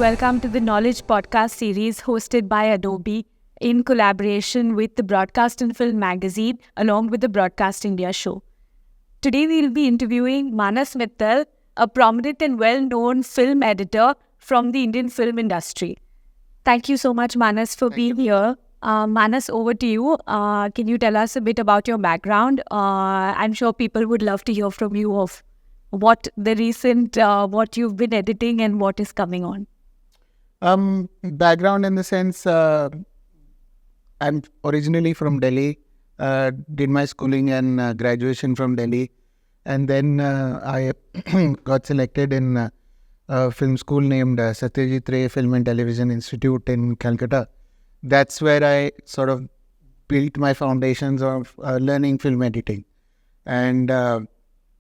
welcome to the Knowledge Podcast series hosted by Adobe in collaboration with the Broadcast and Film magazine along with the Broadcast India show. Today we'll be interviewing Manas Mittal, a prominent and well-known film editor from the Indian film industry. Thank you so much, Manas, for being here. Manas, over to you. Can you tell us a bit about your background? I'm sure people would love to hear from you of what the recent, what you've been editing and what is coming on. Background in the sense, I'm originally from Delhi, did my schooling and graduation from Delhi, and then I got selected in a film school named Satyajit Ray Film and Television Institute in Calcutta. That's where I sort of built my foundations of learning film editing, and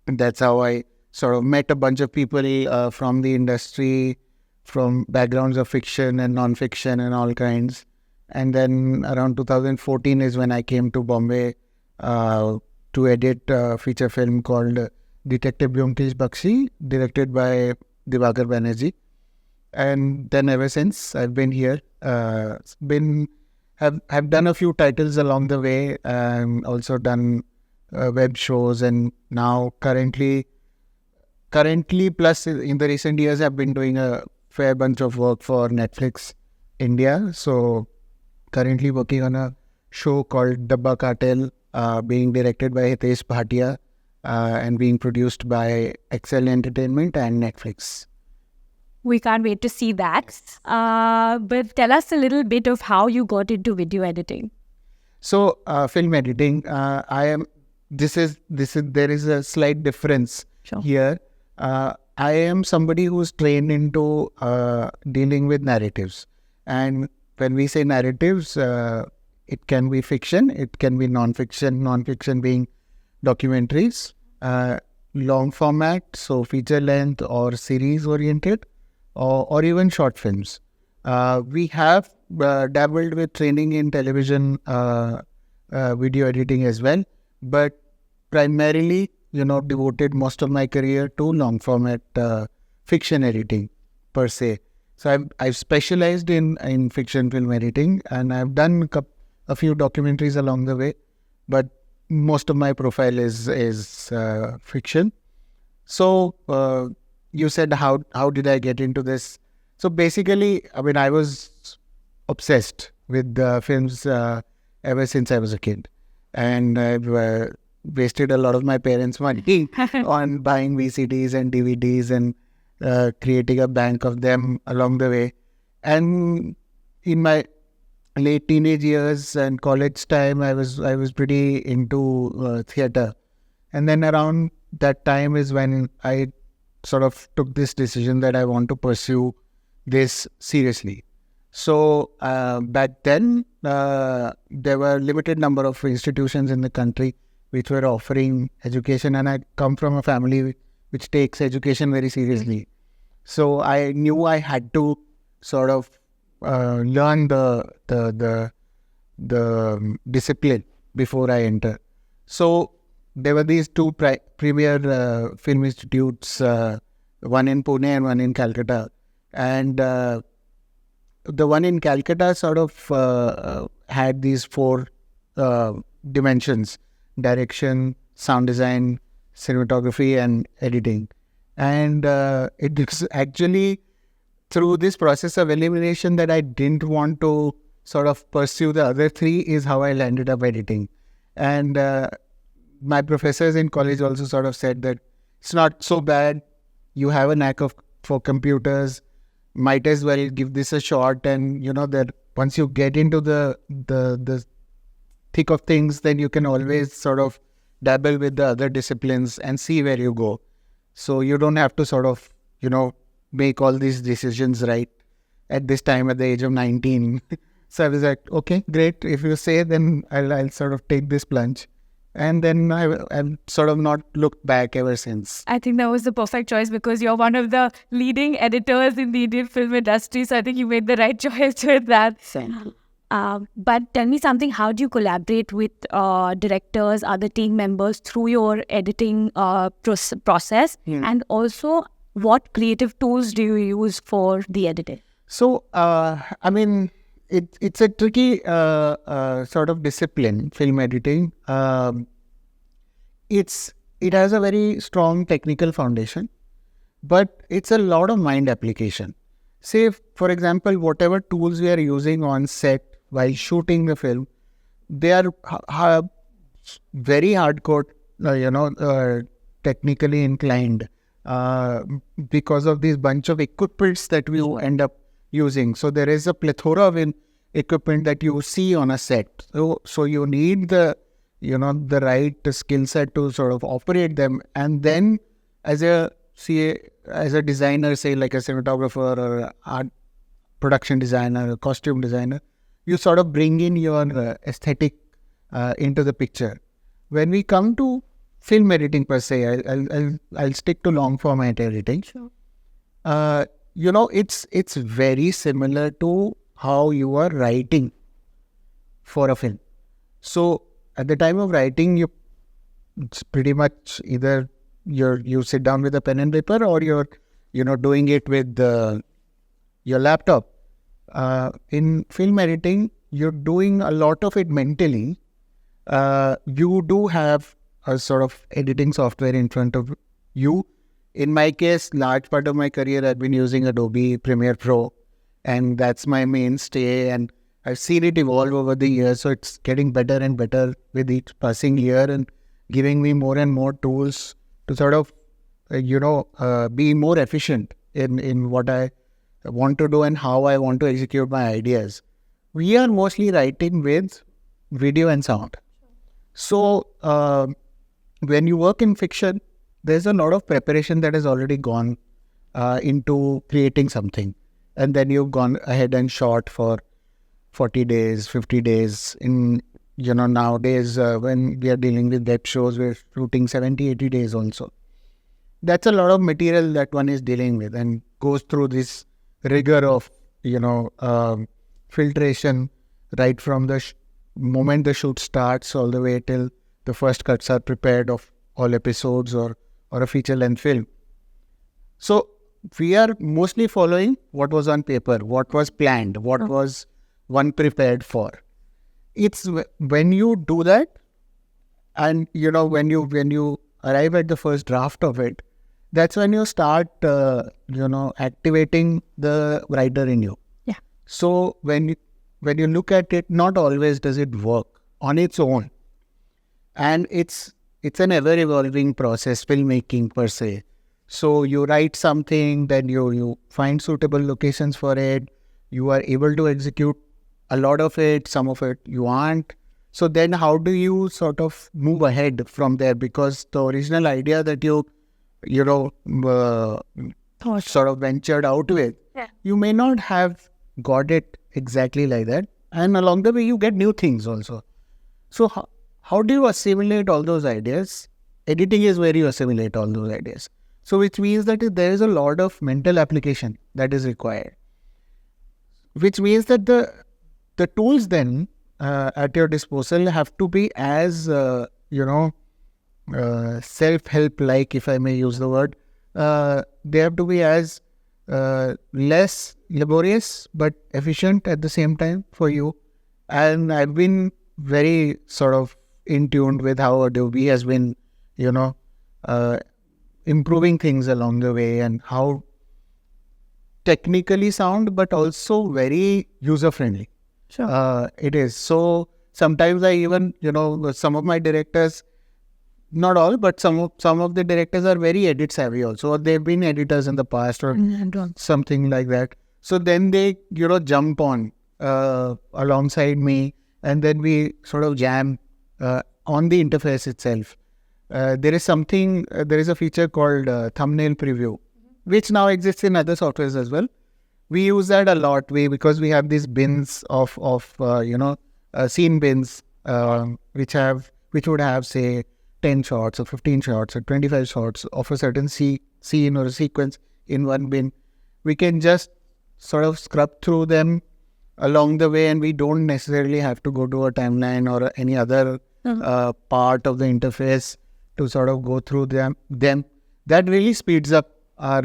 that's how I sort of met a bunch of people from the industry, from backgrounds of fiction and non-fiction and all kinds. And then around 2014 is when I came to Bombay to edit a feature film called Detective Byomkesh Bakshi, directed by Divakar Banerjee. And then ever since I've been here, have done a few titles along the way, and also done web shows, and now currently plus in the recent years I've been doing a fair bunch of work for Netflix India. So currently working on a show called Dabba Cartel, being directed by Hitesh Bhatia and being produced by Excel Entertainment and Netflix. We can't wait to see that. But tell us a little bit of how you got into video editing. So film editing, there is a slight difference here. I am somebody who's trained into dealing with narratives. And when we say narratives, it can be fiction, it can be non-fiction, non-fiction being documentaries, long format, so feature length or series oriented, or even short films. We have dabbled with training in television video editing as well, but primarily devoted most of my career to long format fiction editing per se. So I've specialized in fiction film editing, and I've done a few documentaries along the way, but most of my profile is fiction. So you said how did I get into this? So basically, I was obsessed with films ever since I was a kid, and I've wasted a lot of my parents' money on buying VCDs and DVDs and creating a bank of them along the way. And in my late teenage years and college time, I was pretty into theatre. And then around that time is when I sort of took this decision that I want to pursue this seriously. So back then, there were limited number of institutions in the country which were offering education, and I come from a family which takes education very seriously. So I knew I had to sort of learn the discipline before I enter. So there were these two premier film institutes, one in Pune and one in Calcutta. And the one in Calcutta sort of had these four dimensions: direction, sound design, cinematography, and editing. And it is actually through this process of elimination that I didn't want to sort of pursue the other three is how I landed up editing. And my professors in college also sort of said that it's not so bad. You have a knack for computers. Might as well give this a shot. And that once you get into the thick of things, then you can always sort of dabble with the other disciplines and see where you go. So you don't have to sort of, make all these decisions right at this time at the age of 19. So I was like, okay, great. If you say, then I'll sort of take this plunge. And then I've sort of not looked back ever since. I think that was the perfect choice because you're one of the leading editors in the Indian film industry. So I think you made the right choice with that. But tell me something, how do you collaborate with directors, other team members through your editing process? And also, what creative tools do you use for the editing? So, I mean, it's a tricky sort of discipline, film editing. It has a very strong technical foundation, but it's a lot of mind application. Say, for example, whatever tools we are using on set while shooting the film, they are very hardcore, technically inclined because of these bunch of equipments that we end up using. So there is a plethora of equipment that you see on a set. So you need the right skill set to sort of operate them. And then as a designer, say like a cinematographer or art production designer, a costume designer, you sort of bring in your aesthetic into the picture. When we come to film editing per se, I'll stick to long format editing. Sure. It's very similar to how you are writing for a film. So at the time of writing, it's pretty much either you sit down with a pen and paper, or you're doing it with your laptop. In film editing, you're doing a lot of it mentally. You do have a sort of editing software in front of you. In my case, large part of my career, I've been using Adobe Premiere Pro, and that's my mainstay. And I've seen it evolve over the years, so it's getting better and better with each passing year, and giving me more and more tools to sort of, be more efficient in what I want to do and how I want to execute my ideas. We are mostly writing with video and sound. So when you work in fiction, there's a lot of preparation that has already gone into creating something. And then you've gone ahead and shot for 40 days, 50 days. Nowadays, when we are dealing with web shows, we're shooting 70, 80 days also. That's a lot of material that one is dealing with and goes through this rigor of, filtration right from the moment the shoot starts all the way till the first cuts are prepared of all episodes or a feature-length film. So we are mostly following what was on paper, what was planned, what was one prepared for. It's when you do that, and when you arrive at the first draft of it, that's when you start activating the writer in you. Yeah. So when you look at it, not always does it work on its own, and it's an ever evolving process, filmmaking per se. So you write something, then you find suitable locations for it, you are able to execute a lot of it, some of it you aren't. So then how do you sort of move ahead from there? Because the original idea that you sort of ventured out with, you may not have got it exactly like that. And along the way, you get new things also. So how do you assimilate all those ideas? Editing is where you assimilate all those ideas. So which means that there is a lot of mental application that is required. Which means that the tools then at your disposal have to be as, self-help like, if I may use the word. They have to be as less laborious but efficient at the same time for you. And I've been very sort of in tune with how Adobe has been, improving things along the way, and how technically sound but also very user-friendly. Sure. It is. So sometimes I even, some of my directors, not all, but some of the directors are very edit savvy also, or they've been editors in the past or something like that. So then they, jump on alongside me, and then we sort of jam on the interface itself. There is a feature called thumbnail preview, which now exists in other softwares as well. We use that a lot because we have these bins of scene bins, which would have, say, 10 shots or 15 shots or 25 shots of a certain scene or a sequence in one bin. We can just sort of scrub through them along the way, and we don't necessarily have to go to a timeline or any other part of the interface to sort of go through them. That really speeds up our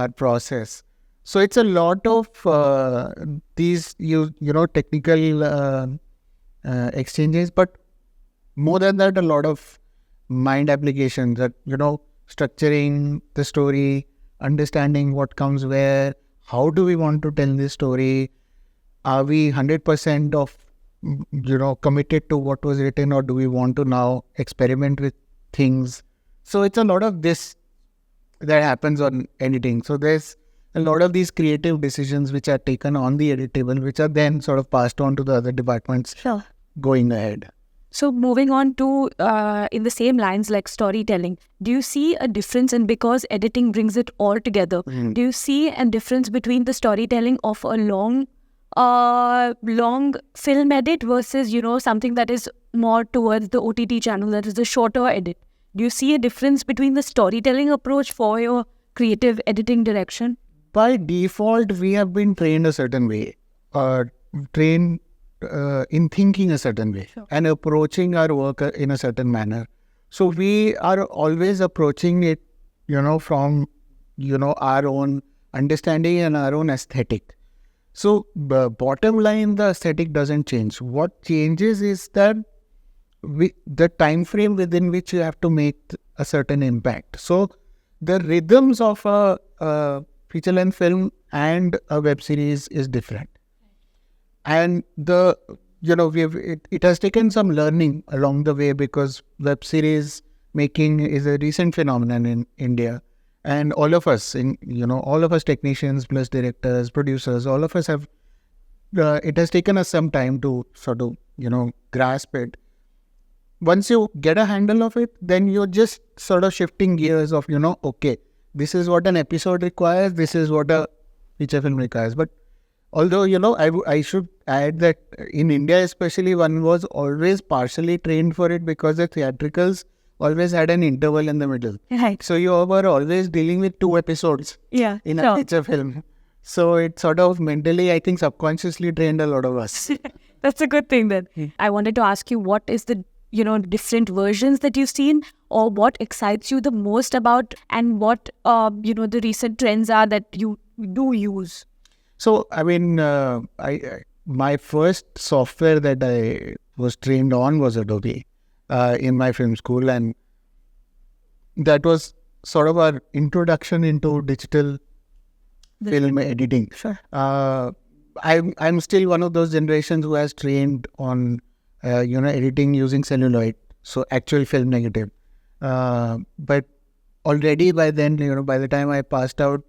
process. So it's a lot of these technical exchanges, but more than that, a lot of mind applications that structuring the story, understanding what comes where, how do we want to tell this story, are we 100% of committed to what was written, or do we want to now experiment with things? So it's a lot of this that happens on editing. So there's a lot of these creative decisions which are taken on the edit table, which are then sort of passed on to the other departments going ahead. So moving on to in the same lines like storytelling, do you see a difference in, because editing brings it all together, do you see a difference between the storytelling of a long film edit versus, something that is more towards the OTT channel, that is the shorter edit? Do you see a difference between the storytelling approach for your creative editing direction? By default, we have been trained a certain way, trained in thinking a certain way, and approaching our work in a certain manner. So we are always approaching it, from, our own understanding and our own aesthetic. So bottom line, the aesthetic doesn't change. What changes is that the time frame within which you have to make a certain impact. So the rhythms of a feature length film and a web series is different. And it has taken some learning along the way, because web series making is a recent phenomenon in India. And all of us, all of us technicians plus directors, producers, all of us have, it has taken us some time to sort of, grasp it. Once you get a handle of it, then you're just sort of shifting gears of, okay, this is what an episode requires, this is what a feature film requires. But although, I should add that in India especially, one was always partially trained for it, because the theatricals always had an interval in the middle. Right. So you were always dealing with 2 episodes in a feature film. So it sort of mentally, I think, subconsciously trained a lot of us. That's a good thing then. I wanted to ask you, what is the different versions that you've seen, or what excites you the most about, and what the recent trends are that you do use? So I mean, my first software that I was trained on was Adobe in my film school, and that was sort of our introduction into digital film editing. Sure. I'm still one of those generations who has trained on editing using celluloid, so actual film negative. But already by then, by the time I passed out,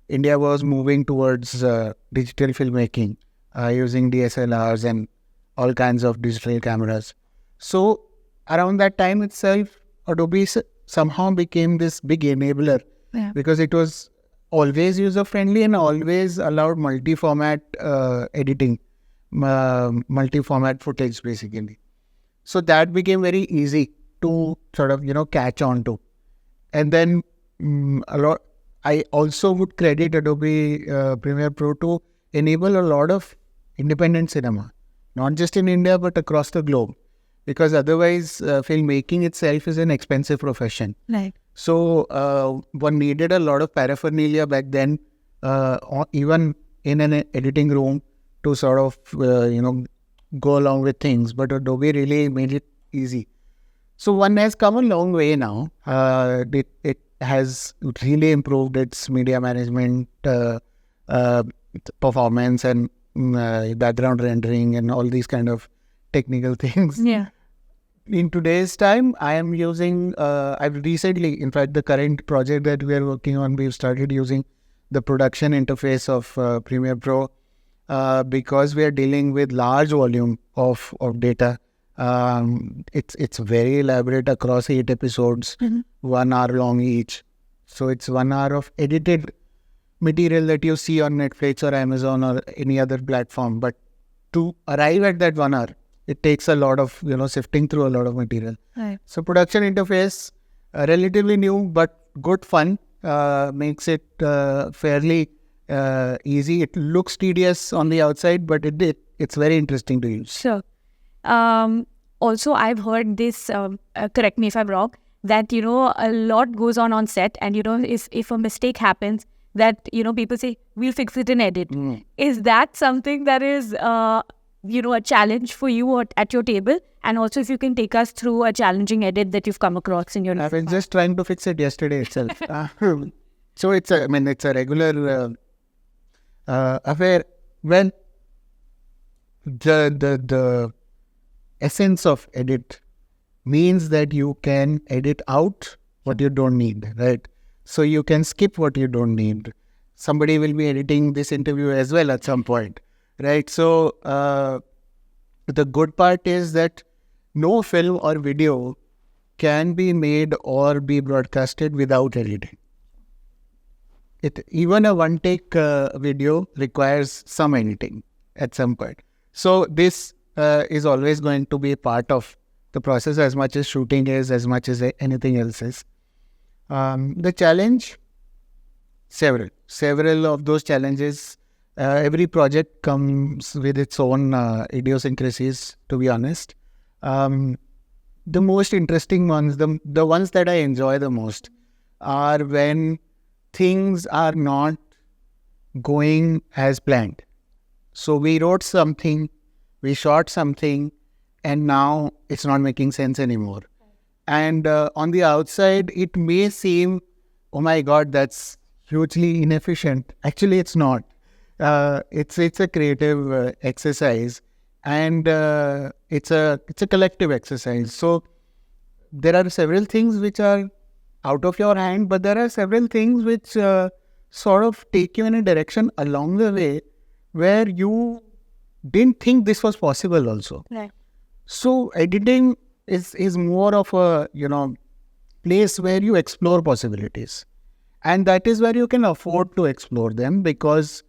India was moving towards digital filmmaking using DSLRs and all kinds of digital cameras. So around that time itself, Adobe somehow became this big enabler, because it was always user-friendly and always allowed multi-format editing, multi-format footage basically. So that became very easy to sort of, catch on to. And then I also would credit Adobe Premiere Pro to enable a lot of independent cinema, not just in India, but across the globe. Because otherwise, filmmaking itself is an expensive profession. Right. So one needed a lot of paraphernalia back then, even in an editing room, to sort of, go along with things. But Adobe really made it easy. So one has come a long way now. It has really improved its media management, performance, and background rendering, and all these kind of technical things. Yeah. In today's time, I am using, I've recently, in fact, the current project that we are working on, we've started using the production interface of Premiere Pro, because we are dealing with large volume of data. It's very elaborate across 8 episodes, 1 hour long each. So it's 1 hour of edited material that you see on Netflix or Amazon or any other platform. But to arrive at that 1 hour, it takes a lot of, sifting through a lot of material. Right. So production interface, relatively new, but good fun, makes it fairly easy. It looks tedious on the outside, but it's very interesting to use. Sure. Also, I've heard this, correct me if I'm wrong, that, a lot goes on set, and, if a mistake happens, that, people say, we'll fix it in edit. Is that something that is, a challenge for you at your table? And also, if you can take us through a challenging edit that you've come across in your life. I've been just trying to fix it yesterday itself. So it's a regular affair. When the essence of edit means that you can edit out what you don't need, right? So you can skip what you don't need. Somebody will be editing this interview as well at some point, right? So the good part is that no film or video can be made or be broadcasted without editing. Even a one-take video requires some editing at some point. So this is always going to be part of the process, as much as shooting is, as much as anything else is. The challenge, several of those challenges. Every project comes with its own idiosyncrasies, to be honest. The most interesting ones, the ones that I enjoy the most, are when things are not going as planned. So we wrote something, we shot something, and now it's not making sense anymore. And on the outside, it may seem, oh my God, that's hugely inefficient. Actually, it's not. It's a creative exercise, and it's a collective exercise. So there are several things which are out of your hand, but there are several things which sort of take you in a direction along the way where you didn't think this was possible also. Right. So editing is more of a place where you explore possibilities, and that is where you can afford to explore them, because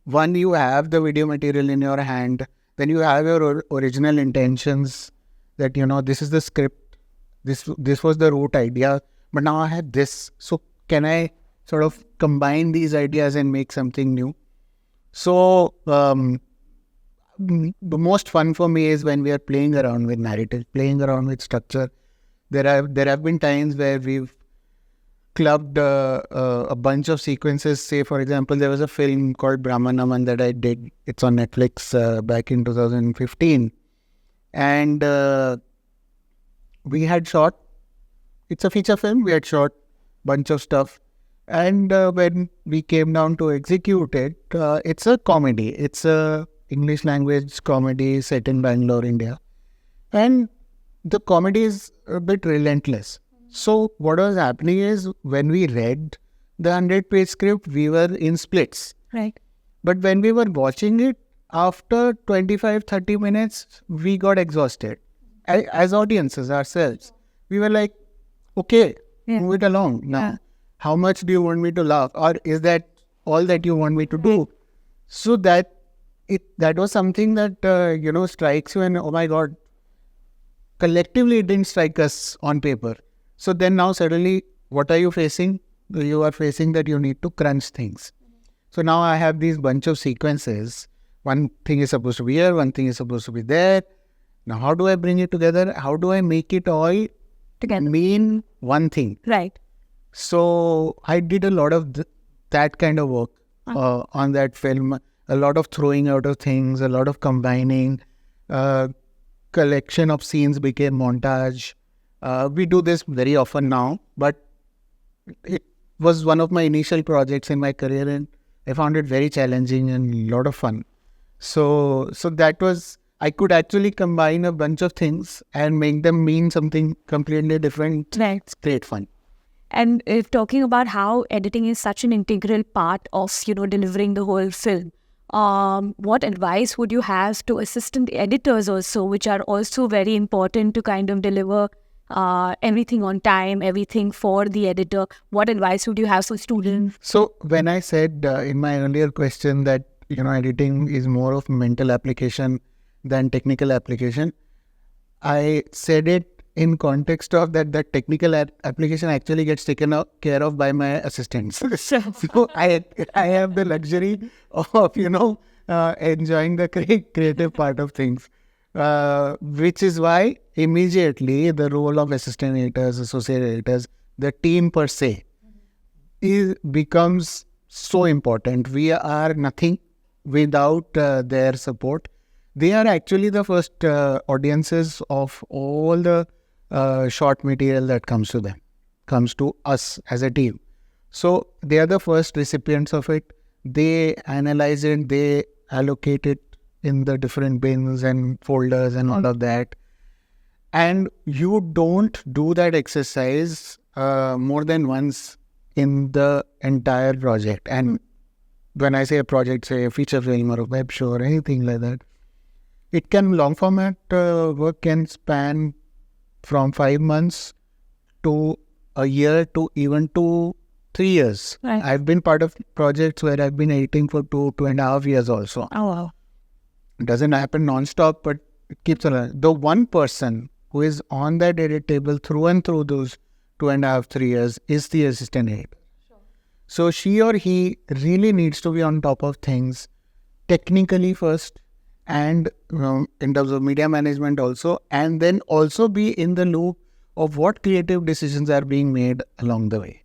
one, you have the video material in your hand, then you have your original intentions that this is the script, this was the root idea, but now I have this. So can I sort of combine these ideas and make something new? So the most fun for me is when we are playing around with narrative, playing around with structure. There have been times where we've clubbed a bunch of sequences. Say, for example, there was a film called Brahmanaman that I did. It's on Netflix back in 2015. And we had shot, it's a feature film, we had shot bunch of stuff. And when we came down to execute it, it's a comedy. It's a English language comedy set in Bangalore, India. And the comedy is a bit relentless. So what was happening is, when we read the 100-page script, we were in splits. Right. But when we were watching it, after 25-30 minutes, we got exhausted. As audiences ourselves, we were like, okay, move it along now. Yeah. How much do you want me to laugh? Or is that all that you want me to do? So that was something that, strikes you, and oh my God, collectively it didn't strike us on paper. So then now suddenly, what are you facing? You are facing that you need to crunch things. So now I have these bunch of sequences. One thing is supposed to be here, one thing is supposed to be there. Now how do I bring it together? How do I make it all together mean one thing? Right. So I did a lot of that kind of work on that film. A lot of throwing out of things, a lot of combining. Collection of scenes became montage. We do this very often now, but it was one of my initial projects in my career, and I found it very challenging and a lot of fun. So that was, I could actually combine a bunch of things and make them mean something completely different. Right. It's great fun. And if talking about how editing is such an integral part of, delivering the whole film, what advice would you have to assistant editors also, which are also very important to kind of deliver everything on time, everything for the editor? What advice would you have for students? So when I said in my earlier question that, editing is more of mental application than technical application, I said it in context of that technical application actually gets taken care of by my assistants. So I have the luxury of, enjoying the creative part of things, which is why immediately the role of assistant editors, associate editors, the team per se, becomes so important. We are nothing without their support. They are actually the first audiences of all the short material that comes to them, comes to us as a team. So they are the first recipients of it. They analyze it, they allocate it in the different bins and folders and all of that. And you don't do that exercise more than once in the entire project. And when I say a project, say a feature film or a web show or anything like that, it can long format work can span from 5 months to a year to even to 3 years. Right. I've been part of projects where I've been editing for 2.5 years also. Oh, wow. It doesn't happen non-stop, but it keeps on. The one person who is on that edit table through and through those 2.5, 3 years is the assistant editor. Sure. So she or he really needs to be on top of things technically first, and in terms of media management also, and then also be in the loop of what creative decisions are being made along the way.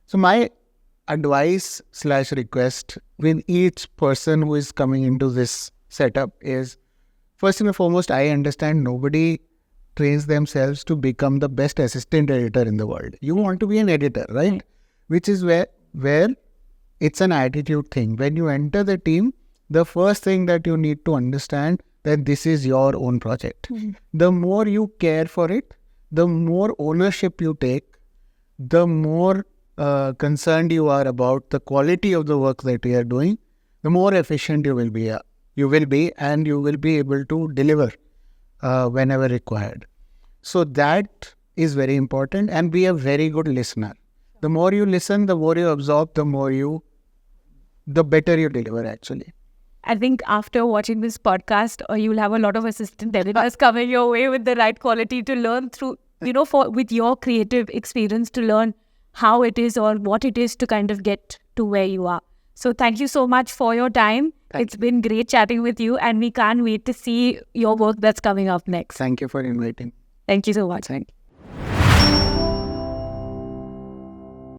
So my advice / request with each person who is coming into this setup is, first and foremost, I understand nobody trains themselves to become the best assistant editor in the world. You want to be an editor, right? Which is where it's an attitude thing. When you enter the team, the first thing that you need to understand that this is your own project. The more you care for it, the more ownership you take, the more concerned you are about the quality of the work that you are doing, the more efficient you will be. And you will be able to deliver whenever required. So that is very important, and be a very good listener. The more you listen, the more you absorb, the better you deliver actually. I think after watching this podcast, you'll have a lot of assistant editors coming your way with the right quality to learn through, with your creative experience, to learn how it is or what it is to kind of get to where you are. So thank you so much for your time. It's been great chatting with you, and we can't wait to see your work that's coming up next. Thank you for inviting. Thank you so much.